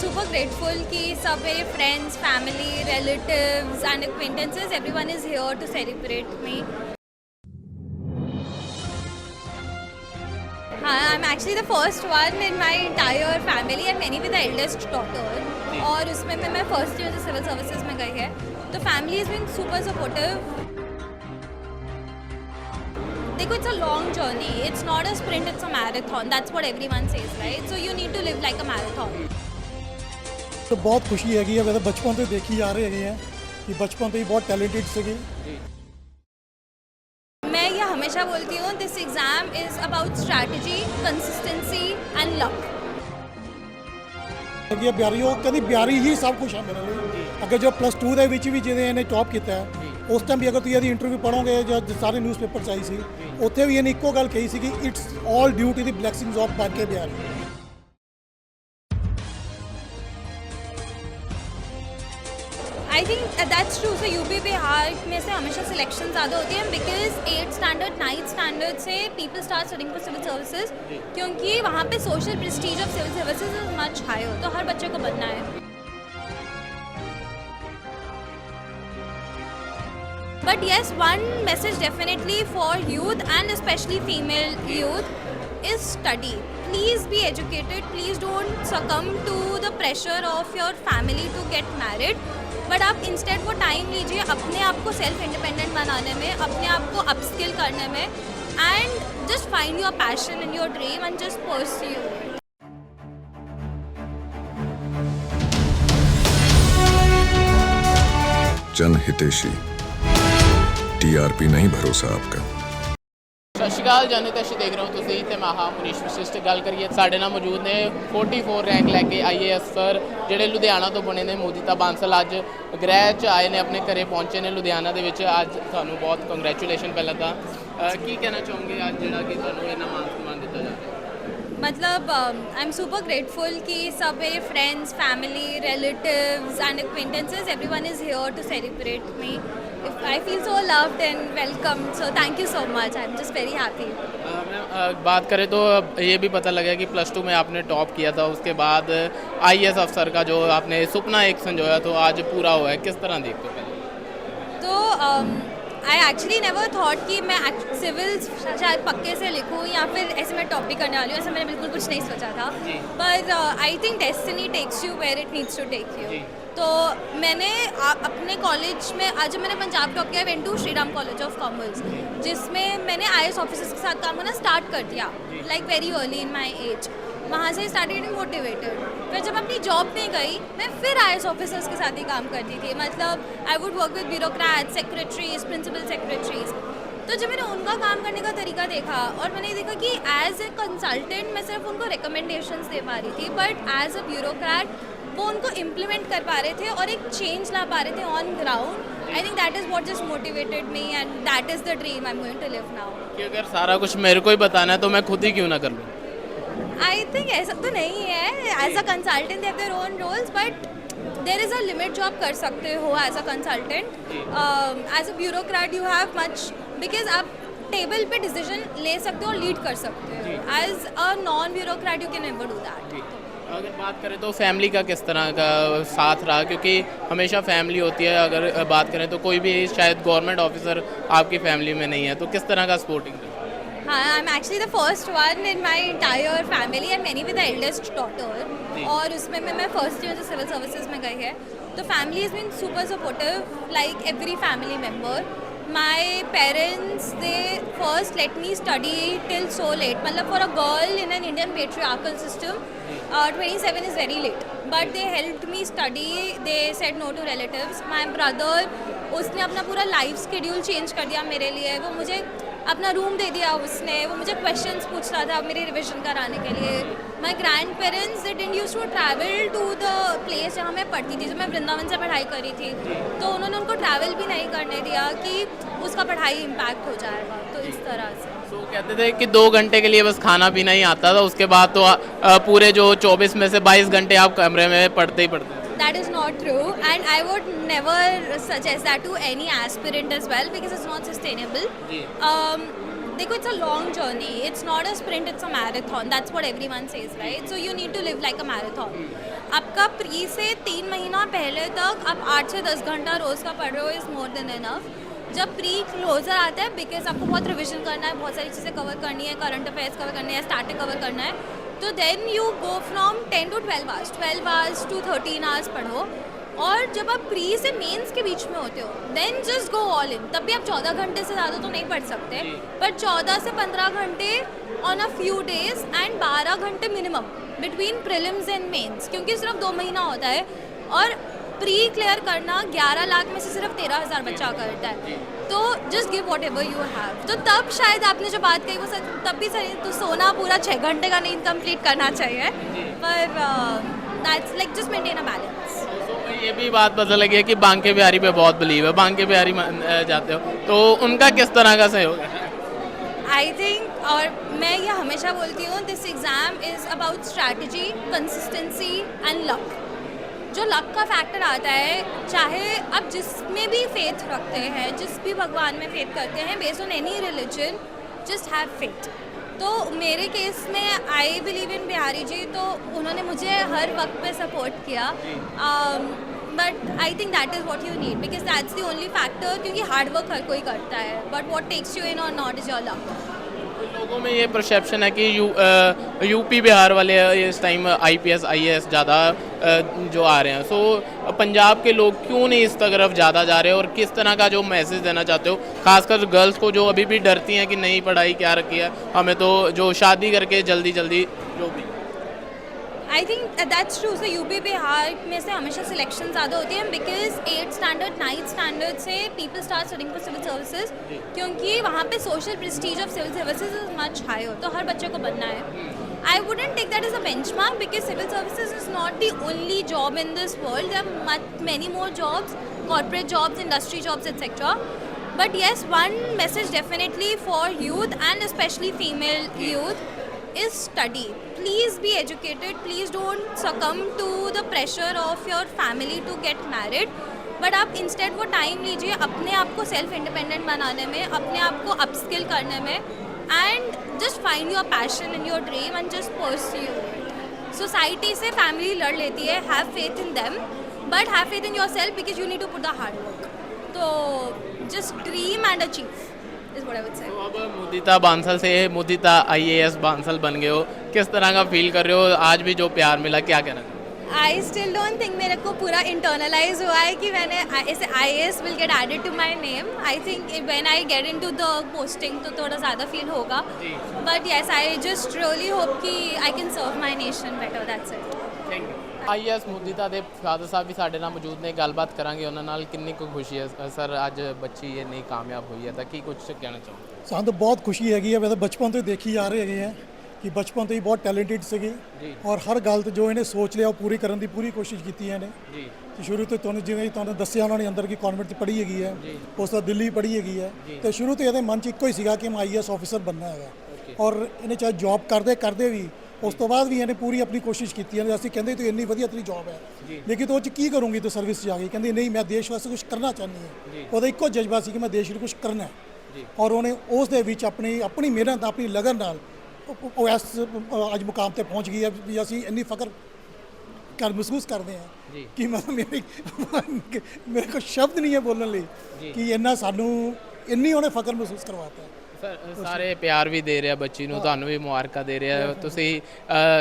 super grateful कि सब मेरे friends, family, relatives and acquaintances, everyone is here to celebrate me. I'm actually the first one in my entire family and मैंने भी the eldest daughter और उसमें मैं first year से civil services में गई है तो family has been super supportive. देखो it's a long journey, it's not a sprint, it's a marathon, that's what everyone says, right? So you need to live like a marathon. तो बहुत खुशी हैगी है वैसे बचपन ਤੋਂ ਦੇਖੀ ਆ ਰਹੇ ਹੈਗੇ ਆ ਕਿ ਬਚਪਨ ਤੋਂ ਹੀ ਬਹੁਤ ਟੈਲੈਂਟਡ ਸੀਗੇ मैं ये हमेशा बोलती हूँ this exam is about strategy consistency and luck ਹੈਗੀ ਆ ਬਿਆਰੀ ਉਹ ਕਹਿੰਦੀ ਬਿਆਰੀ ਹੀ ਸਭ ਕੁਝ ਹੈ ਮੇਰੇ ਲਈ ਅੱਗੇ ਜੋ +2 ਦੇ ਵਿੱਚ ਵੀ ਜਿਹਦੇ ਇਹਨੇ ਟੌਪ ਕੀਤਾ ਹੈ ਉਸ ਟਾਈਮ ਵੀ ਅਗਰ ਤੁਸੀਂ ਇਹਦੀ ਇੰਟਰਵਿਊ ਪੜੋਗੇ ਜਾਂ ਸਾਰੇ ਨਿਊਜ਼ਪੇਪਰ 'ਚ ਆਈ ਸੀ ਉੱਥੇ ਵੀ ਇਹਨੇ ਇੱਕੋ ਗੱਲ ਕਹੀ ਸੀ ਕਿ it's all due to the blessings of Banke Bihari I think that's true so UP Bihar में से हमेशा सिलेक्शन ज़्यादा होती है because 8th standard 9th standard से people start studying for civil services क्योंकि वहाँ पे social prestige of civil services is much higher तो हर बच्चे को बनना है but yes one message definitely for youth and specially female youth is study please be educated please don't succumb to the pressure of your family to get married but आप instead वो time लीजिए अपने आप को self independent बनाने में अपने आप को अपस्किल करने में and just find your passion in your dream and just pursue जनहितैषी टीआरपी नहीं भरोसा आपका। ਸਤਿ ਸ਼੍ਰੀ ਅਕਾਲ ਜਨਤਾ ਤੁਸੀਂ ਦੇਖ ਰਹੇ ਹੋ ਤੁਸੀਂ ਤੇ ਮੈਂ ਹਾਂ ਮਨੀਸ਼ ਵਿਸ਼ਿਸ਼ਟ ਗੱਲ ਕਰੀਏ ਸਾਡੇ ਨਾਲ ਮੌਜੂਦ ਨੇ 44 ਰੈਂਕ ਲੈ ਕੇ ਆਈਏਐਸ ਸਰ ਜਿਹੜੇ ਲੁਧਿਆਣਾ ਤੋਂ ਬਣੇ ਨੇ ਮੋਦੀਤਾ ਬਾਂਸਲ ਅੱਜ ਗ੍ਰਹਿ 'ਚ ਆਏ ਨੇ ਆਪਣੇ ਘਰੇ ਪਹੁੰਚੇ ਨੇ ਲੁਧਿਆਣਾ ਦੇ ਵਿੱਚ ਅੱਜ ਤੁਹਾਨੂੰ ਬਹੁਤ ਕੰਗ੍ਰੈਚੁਲੇਸ਼ਨ ਪਹਿਲਾਂ ਤਾਂ ਕੀ ਕਹਿਣਾ ਚਾਹੋਗੇ ਅੱਜ ਜਿਹੜਾ ਕਿ ਤੁਹਾਨੂੰ ਇਹਨਾਂ ਮਾਨ ਸਨਮਾਨ ਦਿੱਤਾ ਜਾ ਰਿਹਾ मतलब आई एम सुपर ग्रेटफुल कि सब मेरे friends family relatives and acquaintances everyone is here to celebrate me I feel so loved and welcome so thank you so much I am just very happy बात करें तो ये भी पता लगा कि +2 में आपने टॉप किया था उसके बाद आईएएस अफसर का जो आपने सपना एक संजोया तो आज पूरा हुआ है किस तरह देखते हो पहले तो आई एक्चुअली नेवर थॉट कि मैं सिविल शायद पक्के से लिखूँ या फिर ऐसे मैं टॉप भी करने वाली हूँ ऐसा मैंने बिल्कुल कुछ नहीं सोचा था पर I think destiny takes you where it needs to take you तो मैंने अपने कॉलेज में आज मैंने पंजाब टॉप किया went to Shri Ram College of Commerce जिसमें मैंने आईएएस ऑफिसर्स के साथ काम करना स्टार्ट कर दिया like very early in my age वहाँ से स्टार्ट गेटिंग मोटिवेटेड फिर जब अपनी जॉब में गई मैं फिर आईएएस ऑफिसर्स के साथ ही काम करती थी मतलब I would work with bureaucrats secretaries principal secretaries तो जब मैंने उनका काम करने का तरीका देखा और मैंने देखा कि एज ए कंसल्टेंट मैं सिर्फ उनको रिकमेंडेशंस दे पा रही थी बट एज अ ब्यूरोक्रेट वो उनको इम्प्लीमेंट कर पा रहे थे और एक चेंज ला पा रहे थे on ground I think that is what just motivated me and that is the dream I am going to live now कि अगर सारा कुछ मेरे को ही बताना है तो मैं खुद ही क्यों ना कर लूँ आई थिंक ऐसा तो नहीं है as a consultant they have their own roles but there is a limit जो आप कर सकते हो as a consultant as a bureaucrat you have much because आप टेबल पे डिसीजन ले सकते हो और लीड कर सकते हो as a non bureaucrat you can never do that अगर बात करें तो फैमिली का किस तरह का साथ रहा क्योंकि हमेशा फैमिली होती है अगर बात करें तो कोई भी शायद गवर्नमेंट ऑफिसर आपकी फैमिली में नहीं है तो किस तरह का सपोर्टिंग रहा हाँ I am actually the first one in my entire family and मैंने भी द एल्डेस्ट डॉटर और उसमें मैं फर्स्ट ईयर से सिविल सर्विसेज में गई है तो family is been super supportive like every family member my parents they first let me study till so late मतलब for a girl in an Indian patriarchal system 27 is very late but they helped me study they said no to relatives my brother उसने अपना पूरा life schedule change कर दिया मेरे लिए वो मुझे अपना रूम दे दिया उसने वो मुझे क्वेश्चंस पूछ रहा था मेरी रिवीजन कराने के लिए my grandparents they didn't used to travel to the place जहाँ मैं पढ़ती थी जब मैं वृंदावन से पढ़ाई करी थी तो उन्होंने उनको ट्रैवल भी नहीं करने दिया कि उसका पढ़ाई इम्पैक्ट हो जाएगा तो इस तरह से तो कहते थे कि 2 घंटे के लिए बस खाना पीना ही आता था उसके बाद तो पूरे जो 24 में से 22 घंटे आप कमरे में पढ़ते ही पढ़ते That is not true and I would never suggest that to any aspirant as well because it's not sustainable. देखो it's a long journey, it's not a sprint, it's a marathon, that's what everyone says, right? So you need to live like a marathon. आपका pre से 3 महीना पहले तक आप 8 से 10 घंटा रोज़ का पढ़ रहे हो इज़ मोर देन इनफ। जब प्री क्लोजर आता है, बिकॉज आपको बहुत रिविजन करना है, बहुत सारी चीज़ें कवर करनी है, करंट अफेयर्स कवर करने हैं, स्टैटिक कवर करना है, तो then you go from 10 to 12 hours to 13 hours पढ़ो। और जब आप प्री से मेंस के बीच में होते हो then just go all in. तब भी आप 14 घंटे से ज़्यादा तो नहीं पढ़ सकते, पर 14 से 15 घंटे on a few days and 12 घंटे minimum between prelims and mains, क्योंकि सिर्फ 2 महीना होता है और प्री क्लियर करना 11 लाख में से सिर्फ 13,000 बच्चा करता है। तो just give what ever you have. तो तब शायद आपने जो बात कही वो सच, तब भी सही, तो सोना पूरा 6 घंटे का नींद कंप्लीट करना चाहिए, पर that's like just maintain a balance. ये भी बात पता लगी है कि बांके बिहारी पे बहुत बिलीव है, बांके बिहारी जाते हो तो उनका किस तरह का सहयोग है? आई थिंक, और मैं ये हमेशा बोलती हूँ, this exam is about strategy, consistency and luck. जो लक का फैक्टर आता है, चाहे आप जिसमें भी फेथ रखते हैं, जिस भी भगवान में फेथ करते हैं, based on any religion, just have faith. तो मेरे केस में I believe in Bihari ji, तो उन्होंने मुझे हर वक्त पे सपोर्ट किया, but I think that is what you need, because that's the only factor, क्योंकि हार्ड वर्क हर कोई करता है, but what takes you in और नॉट इज़ योर लक। लोगों में ये परसेप्शन है कि यूपी बिहार वाले इस टाइम IPS IAS ज़्यादा जो आ रहे हैं, सो पंजाब के लोग क्यों नहीं इस तरफ ज़्यादा जा रहे हैं, और किस तरह का जो मैसेज देना चाहते हो खासकर गर्ल्स को जो अभी भी डरती हैं कि नहीं पढ़ाई क्या रखी है हमें, तो जो शादी करके जल्दी जल्दी जो भी। I think that's true. So UP Bihar में से हमेशा सिलेक्शन ज़्यादा होती है, because 8th standard 9th standard से people start studying for civil services, क्योंकि वहाँ पे social prestige of civil services is much high हो, तो हर बच्चे को बनना है। I wouldn't take that as a benchmark, because civil services is not the only job in this world. There are many more jobs, corporate jobs, industry jobs, etc. But yes, one message definitely for youth and especially female youth is study. Please be educated. Please don't succumb to the pressure of your family to get married. But आप instead वो time लीजिए अपने आप को self independent बनाने में, अपने आप को अपस्किल करने में, and just find your passion in your dream and just pursue it. Society से फैमिली लड़ लेती है, have faith in them, but have faith in yourself, because you need to put the hard work. तो just dream and achieve is what I would say. तो अब मुदिता बांसल से मुदिता IAS Bansal बन गए हो, किस तरह का फील कर रहे हो? आज भी जो प्यार मिला, क्या कहना? आई स्टिल डोंट थिंक मेरे को पूरा इंटरनलाइज हुआ है कि मैंने ऐसे IAS will get added to my name. I think when I get into the posting तो थोड़ा ज़्यादा फील होगा, but yes I just really hope कि I can serve my nation better, that's it. Thank you. IAS Mudita ਦੇ father ਸਾਹਿਬ ਵੀ ਸਾਡੇ ਨਾਲ ਮੌਜੂਦ ਨੇ, ਗੱਲਬਾਤ ਕਰਾਂਗੇ ਉਹਨਾਂ ਨਾਲ। ਕਿੰਨੀ ਕੁ ਖੁਸ਼ੀ ਹੈ ਸਰ ਅੱਜ ਬੱਚੀ ਇੰਨੀ ਕਾਮਯਾਬ ਹੋਈ ਹੈ, ਤਾਂ ਕੀ ਕੁਝ ਕਹਿਣਾ ਚਾਹੋਗੇ? ਸਾਨੂੰ ਤਾਂ ਬਹੁਤ ਖੁਸ਼ੀ ਹੈਗੀ ਹੈ, ਮੈਂ ਤਾਂ ਬਚਪਨ ਤੋਂ ਹੀ ਦੇਖੀ ਜਾ ਰਹੇ ਹੈਗੇ ਆ ਕਿ ਬਚਪਨ ਤੋਂ ਹੀ ਬਹੁਤ ਟੈਲੈਂਟਡ ਸੀਗੀ, ਔਰ ਹਰ ਗੱਲ ਤੇ ਜੋ ਇਹਨੇ ਸੋਚ ਲਿਆ ਉਹ ਪੂਰੀ ਕਰਨ ਦੀ ਪੂਰੀ ਕੋਸ਼ਿਸ਼ ਕੀਤੀ ਹੈ ਇਹਨੇ ਜੀ। ਤੇ ਸ਼ੁਰੂ ਤੋਂ ਤੁਹਾਨੂੰ ਜਿਵੇਂ ਤੁਹਾਨੂੰ ਦੱਸਿਆ ਉਹਨਾਂ ਨੇ ਅੰਦਰ ਕੀ ਕਨਵੈਂਟ 'ਚ ਪੜ੍ਹੀ ਹੈਗੀ ਹੈ, ਉਸ ਤੋਂ ਦਿੱਲੀ ਪੜ੍ਹੀ ਹੈਗੀ ਹੈ, ਤੇ ਸ਼ੁਰੂ ਤੋਂ ਇਹਦੇ ਮਨ 'ਚ ਇੱਕੋ ਹੀ ਸੀਗਾ ਕਿ ਮੈਂ IAS ਆਫੀਸਰ ਬਣਨਾ ਹੈਗਾ, ਔਰ ਇਹਨੇ ਚਾਹੇ ਜੌਬ ਕਰਦੇ ਵੀ ਉਸ ਤੋਂ ਬਾਅਦ ਵੀ ਇਹਨੇ ਪੂਰੀ ਆਪਣੀ ਕੋਸ਼ਿਸ਼ ਕੀਤੀ ਹੈ। ਅਸੀਂ ਕਹਿੰਦੇ ਤੂੰ ਇੰਨੀ ਵਧੀਆ ਤੇਰੀ ਜੌਬ ਹੈ, ਲੇਕਿਨ ਤੂੰ ਉਹ 'ਚ ਕੀ ਕਰੂੰਗੀ ਤੂੰ ਸਰਵਿਸ 'ਚ ਜਾ ਕੇ? ਕਹਿੰਦੀ ਨਹੀਂ, ਮੈਂ ਦੇਸ਼ ਵਾਸਤੇ ਕੁਝ ਕਰਨਾ ਚਾਹੁੰਦੀ ਹਾਂ। ਉਹਦਾ ਇੱਕੋ ਜਜ਼ਬਾ ਸੀ ਕਿ ਮੈਂ ਦੇਸ਼ ਲਈ ਕੁਝ ਕਰਨਾ ਹੈ, ਔਰ ਉਹਨੇ ਉਸ ਦੇ ਵਿੱਚ ਆਪਣੀ ਮਿਹਨਤ, ਆਪਣੀ ਲਗਨ ਨਾਲ ਉਹ ਇਸ ਅੱਜ ਮੁਕਾਮ ਤੇ ਪਹੁੰਚ ਗਈ ਹੈ ਵੀ ਅਸੀਂ ਇੰਨੀ ਫਖਰ ਮਹਿਸੂਸ ਕਰਦੇ ਹਾਂ ਕਿ ਮੇਰੇ ਕੋਲ ਸ਼ਬਦ ਨਹੀਂ ਹੈ ਬੋਲਣ ਲਈ ਕਿ ਇੰਨਾ ਸਾਨੂੰ ਇੰਨੀ ਉਹਨੇ ਫਖਰ ਮਹਿਸੂਸ ਕਰਵਾਤਾ। ਸਰ ਸਾਰੇ ਪਿਆਰ ਵੀ ਦੇ ਰਿਹਾ ਬੱਚੀ ਨੂੰ, ਤੁਹਾਨੂੰ ਵੀ ਮੁਬਾਰਕਾਂ ਦੇ ਰਿਹਾ। ਤੁਸੀਂ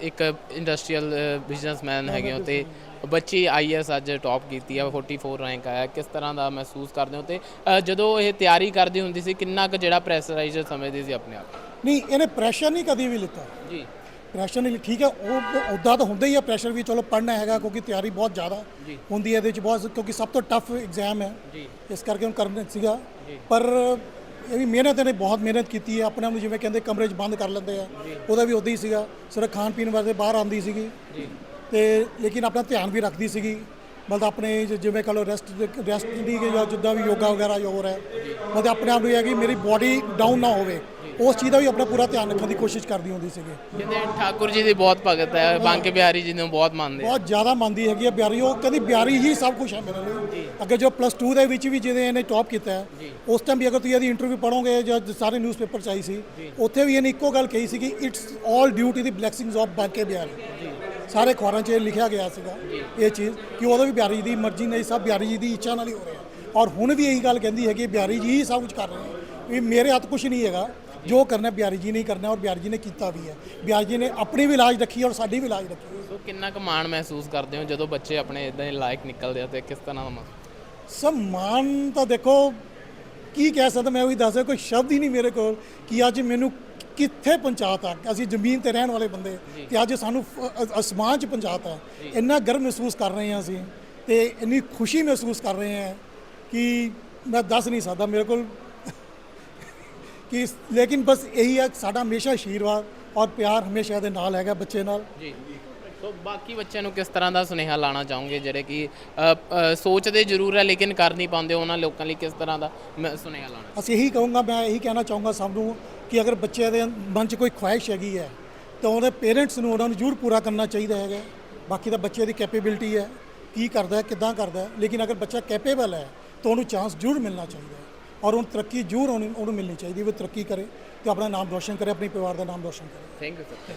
ਇੱਕ ਇੰਡਸਟਰੀਅਲ ਬਿਜ਼ਨਸਮੈਨ ਹੈਗੇ ਹੋ, ਤੇ ਬੱਚੀ IAS ਅੱਜ ਟੌਪ ਕੀਤੀ ਹੈ, 44 ਰੈਂਕ ਆਇਆ, ਕਿਸ ਤਰ੍ਹਾਂ ਦਾ ਮਹਿਸੂਸ ਕਰਦੇ ਹੋ? ਤੇ ਜਦੋਂ ਇਹ ਤਿਆਰੀ ਕਰਦੀ ਹੁੰਦੀ ਸੀ ਕਿੰਨਾ ਕੁ ਜਿਹੜਾ ਪ੍ਰੈਸ਼ਰਾਈਜ਼ ਸਮਝਦੀ ਸੀ ਆਪਣੇ ਆਪ? ਨਹੀਂ, ਇਹਨੇ ਪ੍ਰੈਸ਼ਰ ਨਹੀਂ ਕਦੀ ਵੀ ਲਿੱਤਾ ਜੀ। ਪ੍ਰੈਸ਼ਰ ਨਹੀਂ, ਠੀਕ ਹੈ, ਉਹ ਉੱਦਾਂ ਤਾਂ ਹੁੰਦਾ ਹੀ ਆ ਪ੍ਰੈਸ਼ਰ ਵੀ, ਚਲੋ ਪੜ੍ਹਨਾ ਹੈਗਾ ਕਿਉਂਕਿ ਤਿਆਰੀ ਬਹੁਤ ਜ਼ਿਆਦਾ ਹੁੰਦੀ ਹੈ ਇਹਦੇ ਵਿੱਚ, ਬਹੁਤ, ਕਿਉਂਕਿ ਸਭ ਤੋਂ ਟਫ ਐਗਜ਼ਾਮ ਹੈ, ਇਸ ਕਰਕੇ ਉਹਨੂੰ ਕਰਨਾ ਸੀਗਾ। ਪਰ ਇਹ ਵੀ ਮਿਹਨਤ, ਇਹਨੇ ਬਹੁਤ ਮਿਹਨਤ ਕੀਤੀ ਹੈ, ਆਪਣੇ ਆਪ ਨੂੰ ਜਿਵੇਂ ਕਹਿੰਦੇ ਕਮਰੇ 'ਚ ਬੰਦ ਕਰ ਲੈਂਦੇ ਆ, ਉਹਦਾ ਵੀ ਉੱਦਾਂ ਹੀ ਸੀਗਾ, ਸਿਰਫ ਖਾਣ ਪੀਣ ਵਾਸਤੇ ਬਾਹਰ ਆਉਂਦੀ ਸੀਗੀ, ਤੇ ਲੇਕਿਨ ਆਪਣਾ ਧਿਆਨ ਵੀ ਰੱਖਦੀ ਸੀਗੀ, ਮਤਲਬ ਆਪਣੇ ਜਿਵੇਂ ਕਹ ਲਓ ਰੈਸਟ ਦੀ ਜਾਂ ਜਿੱਦਾਂ ਵੀ ਯੋਗਾ ਵਗੈਰਾ ਜੋ ਹੋ ਰਿਹਾ, ਮਤਲਬ ਆਪਣੇ ਆਪ ਨੂੰ ਇਹ ਹੈ ਕਿ ਮੇਰੀ ਬੋਡੀ ਡਾਊਨ ਨਾ ਹੋਵੇ, ਉਸ ਚੀਜ਼ ਦਾ ਵੀ ਆਪਣਾ ਪੂਰਾ ਧਿਆਨ ਰੱਖਣ ਦੀ ਕੋਸ਼ਿਸ਼ ਕਰਦੀ ਹੁੰਦੀ ਸੀਗੀ। ਕਹਿੰਦੇ ਠਾਕੁਰ ਜੀ ਦੀ ਬਹੁਤ ਭਗਤ ਹੈ, ਬਾਂਕੇ ਬਿਹਾਰੀ ਜੀ ਨੂੰ ਬਹੁਤ ਮੰਨਦੇ, ਬਹੁਤ ਜ਼ਿਆਦਾ ਮੰਨਦੀ ਹੈਗੀ ਹੈ ਬਿਹਾਰੀ। ਉਹ ਕਹਿੰਦੀ ਬਿਹਾਰੀ ਹੀ ਸਭ ਕੁਝ ਹੈ ਮੇਰੇ ਲਈ। ਅੱਗੇ ਜੋ +2 ਦੇ ਵਿੱਚ ਵੀ ਜਿਹਦੇ ਇਹਨੇ ਟੌਪ ਕੀਤਾ ਹੈ, ਉਸ ਟਾਈਮ ਵੀ ਅਗਰ ਤੁਸੀਂ ਇਹਦੀ ਇੰਟਰਵਿਊ ਪੜ੍ਹੋਗੇ ਜਾਂ ਸਾਰੇ ਨਿਊਜ਼ਪੇਪਰ 'ਚ ਆਈ ਸੀ, ਉੱਥੇ ਵੀ ਇਹਨੇ ਇੱਕੋ ਗੱਲ ਕਹੀ ਸੀ ਕਿ it's all due to the blessings of Banke Bihari. ਸਾਰੇ ਅਖਬਾਰਾਂ 'ਚ ਲਿਖਿਆ ਗਿਆ ਸੀਗਾ ਇਹ ਚੀਜ਼ ਕਿ ਉਦੋਂ ਵੀ ਬਿਹਾਰੀ ਜੀ ਦੀ ਮਰਜ਼ੀ ਨਹੀਂ, ਸਭ ਬਿਹਾਰੀ ਜੀ ਦੀ ਇੱਛਾ ਨਾਲ ਹੀ ਹੋ ਰਿਹਾ ਔਰ ਹੁਣ ਵੀ ਇਹੀ ਗੱਲ ਕਹਿੰਦੀ ਹੈ ਕਿ ਬਿਹਾਰੀ ਜੀ ਹੀ ਸਭ ਕੁਝ ਕਰ ਰਹੇ ਹੈ, ਵੀ ਮੇਰੇ ਹੱਥ ਕੁਝ ਨਹੀਂ ਹੈਗਾ, ਜੋ ਕਰਨਾ ਬਿਹਾਰੀ ਜੀ ਨੇ ਹੀ ਕਰਨਾ ਔਰ ਬਿਹਾਰੀ ਜੀ ਨੇ ਕੀਤਾ ਵੀ ਹੈ। ਬਿਹਾਰੀ ਜੀ ਨੇ ਆਪਣੀ ਵੀ ਲਾਜ ਰੱਖੀ ਔਰ ਸਾਡੀ ਵੀ ਲਾਜ ਰੱਖੀ। ਸੋ ਕਿੰਨਾ ਕੁ ਮਾਣ ਮਹਿਸੂਸ ਕਰਦੇ ਹੋ ਜਦੋਂ ਬੱਚੇ ਆਪਣੇ ਇਦਾਂ ਦੇ ਲਾਇਕ ਨਿਕਲਦੇ ਆ ਤੇ ਕਿਸ ਤਰ੍ਹਾਂ ਦਾ ਸਨਮਾਨ ਤਾਂ ਦੇਖੋ ਕੀ ਕਹਿ ਸਕਦਾ, ਮੈਂ ਉਹੀ ਦੱਸ ਰਿਹਾ, ਕੋਈ ਸ਼ਬਦ ਹੀ ਨਹੀਂ ਮੇਰੇ ਕੋਲ ਕਿ ਅੱਜ ਮੈਨੂੰ ਕਿੱਥੇ ਪਹੁੰਚਾਤਾ। ਅਸੀਂ ਜ਼ਮੀਨ ਤੇ ਰਹਿਣ ਵਾਲੇ ਬੰਦੇ ਤੇ ਅੱਜ ਸਾਨੂੰ ਅਸਮਾਨ 'ਚ ਪਹੁੰਚਾਤਾ। ਇੰਨਾ ਗਰਵ ਮਹਿਸੂਸ ਕਰ ਰਹੇ ਹਾਂ ਅਸੀਂ ਤੇ ਇੰਨੀ ਖੁਸ਼ੀ ਮਹਿਸੂਸ ਕਰ ਰਹੇ ਹਾਂ ਕਿ ਮੈਂ ਦੱਸ ਨਹੀਂ ਸਕਦਾ ਮੇਰੇ ਕੋਲ ਕਿ ਲੇਕਿਨ ਬਸ ਇਹੀ ਹੈ, ਸਾਡਾ ਹਮੇਸ਼ਾ ਆਸ਼ੀਰਵਾਦ ਔਰ ਪਿਆਰ ਹਮੇਸ਼ਾ ਦੇ ਨਾਲ ਹੈਗਾ ਬੱਚੇ ਨਾਲ। ਜੀ ਸੋ ਬਾਕੀ ਬੱਚਿਆਂ ਨੂੰ ਕਿਸ ਤਰ੍ਹਾਂ ਦਾ ਸੁਨੇਹਾ ਲਾਣਾ ਚਾਹੋਗੇ ਜਿਹੜੇ ਕਿ ਸੋਚਦੇ ਜ਼ਰੂਰ ਹੈ ਲੇਕਿਨ ਕਰ ਨਹੀਂ ਪਾਉਂਦੇ, ਉਹਨਾਂ ਲੋਕਾਂ ਲਈ ਕਿਸ ਤਰ੍ਹਾਂ ਦਾ ਸੁਨੇਹਾ ਲਾਣਾ? ਅਸੀਂ ਇਹੀ ਕਹੂੰਗਾ, ਮੈਂ ਇਹੀ ਕਹਿਣਾ ਚਾਹੂੰਗਾ ਸਭ ਨੂੰ ਕਿ ਅਗਰ ਬੱਚੇ ਦੇ ਮਨ 'ਚ ਕੋਈ ਖੁਆਇਸ਼ ਹੈਗੀ ਹੈ ਤਾਂ ਉਹਦੇ ਪੇਰੈਂਟਸ ਨੂੰ ਉਹਨਾਂ ਨੂੰ ਜ਼ਰੂਰ ਪੂਰਾ ਕਰਨਾ ਚਾਹੀਦਾ ਹੈਗਾ। ਬਾਕੀ ਤਾਂ ਬੱਚੇ ਦੀ ਕੈਪੇਬਿਲਿਟੀ ਹੈ, ਕੀ ਕਰਦਾ ਹੈ, ਕਿੱਦਾਂ ਕਰਦਾ ਹੈ, ਲੇਕਿਨ ਅਗਰ ਬੱਚਾ ਕੈਪੇਬਲ ਹੈ ਤਾਂ ਉਹਨੂੰ ਚਾਂਸ ਜ਼ਰੂਰ ਮਿਲਣਾ ਚਾਹੀਦਾ ਹੈ ਔਰ ਉਹਨੂੰ ਤਰੱਕੀ ਜ਼ਰੂਰ ਉਹਨੂੰ ਮਿਲਣੀ ਚਾਹੀਦੀ ਹੈ। ਉਹ ਤਰੱਕੀ ਕਰੇ ਤੇ ਆਪਣਾ ਨਾਮ ਰੋਸ਼ਨ ਕਰੇ, ਆਪਣੇ ਪਰਿਵਾਰ ਦਾ ਨਾਮ ਰੋਸ਼ਨ ਕਰੇ। Thank you sir.